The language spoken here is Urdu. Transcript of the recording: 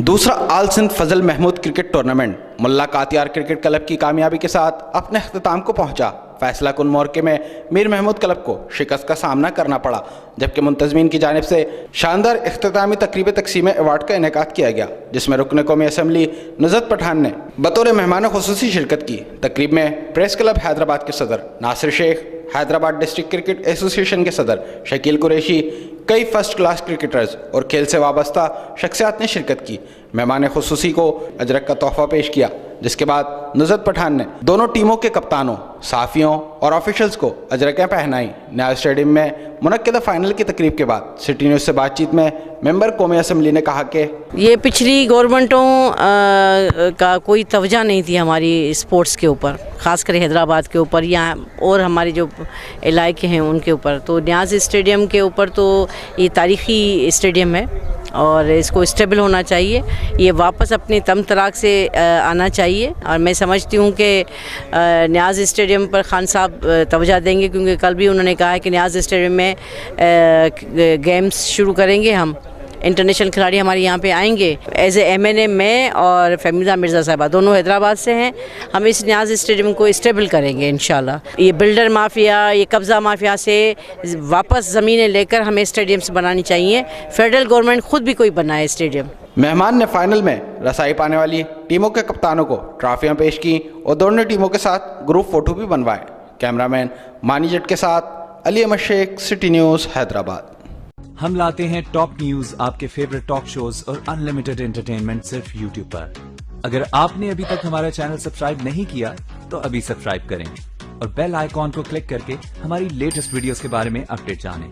دوسرا آل سندھ فضل محمود کرکٹ ٹورنامنٹ ملا کاتیار کرکٹ کلب کی کامیابی کے ساتھ اپنے اختتام کو پہنچا۔ فیصلہ کن موقع میں میر محمود کلب کو شکست کا سامنا کرنا پڑا، جبکہ منتظمین کی جانب سے شاندار اختتامی تقریب تقسیم ایوارڈ کا انعقاد کیا گیا، جس میں رکن قومی اسمبلی نصرت پٹھان نے بطور مہمان خصوصی شرکت کی۔ تقریب میں پریس کلب حیدرآباد کے صدر ناصر شیخ، حیدرآباد ڈسٹرکٹ کرکٹ ایسوسی ایشن کے صدر شکیل قریشی، کئی فرسٹ کلاس کرکٹرز اور کھیل سے وابستہ شخصیات نے شرکت کی۔ مہمان خصوصی کو اجرک کا تحفہ پیش کیا، جس کے بعد نصرت پٹھان نے دونوں ٹیموں کے کپتانوں، صحافیوں اور آفیشلز کو اجرکیں پہنائیں۔ نیاز اسٹیڈیم میں منعقدہ فائنل کی تقریب کے بعد سٹی نیوز سے بات چیت میں ممبر قومی اسمبلی نے کہا کہ یہ پچھلی گورنمنٹوں کا کوئی توجہ نہیں تھی ہماری اسپورٹس کے اوپر، خاص کر حیدرآباد کے اوپر یا اور ہمارے جو علاقے ہیں ان کے اوپر۔ تو نیاز اسٹیڈیم کے اوپر تو یہ تاریخی اسٹیڈیم ہے اور اس کو اسٹیبل ہونا چاہیے، یہ واپس اپنے تم تراک سے آنا چاہیے، اور میں سمجھتی ہوں کہ نیاز اسٹیڈیم پر خان صاحب توجہ دیں گے، کیونکہ کل بھی انہوں نے کہا ہے کہ نیاز اسٹیڈیم میں گیمز شروع کریں گے، ہم انٹرنیشنل کھلاڑی ہمارے یہاں پہ آئیں گے۔ ایز اے ایم این اے میں اور فہمیدہ مرزا صاحبہ دونوں حیدرآباد سے ہیں، ہم اس نیاز اسٹیڈیم کو اسٹیبل کریں گے انشاءاللہ۔ یہ بلڈر مافیا، یہ قبضہ مافیا سے واپس زمینیں لے کر ہمیں اسٹیڈیمز بنانی چاہیے، فیڈرل گورنمنٹ خود بھی کوئی بنائے اسٹیڈیم۔ مہمان نے فائنل میں رسائی پانے والی ٹیموں کے کپتانوں کو ٹرافیاں پیش کی اور دونوں ٹیموں کے ساتھ گروپ فوٹو بھی بنوائے۔ کیمرامین مانی جٹ کے ساتھ علی احمد شیخ، سٹی نیوز حیدرآباد۔ ہم لاتے ہیں ٹاپ نیوز، آپ کے فیورٹ ٹاک شوز اور انلمیٹڈ انٹرٹینمنٹ صرف یوٹیوب پر۔ اگر آپ نے ابھی تک ہمارا چینل سبسکرائب نہیں کیا تو ابھی سبسکرائب کریں اور بیل آئیکن کو کلک کر کے ہماری لیٹسٹ ویڈیوز کے بارے میں اپڈیٹ جانیں۔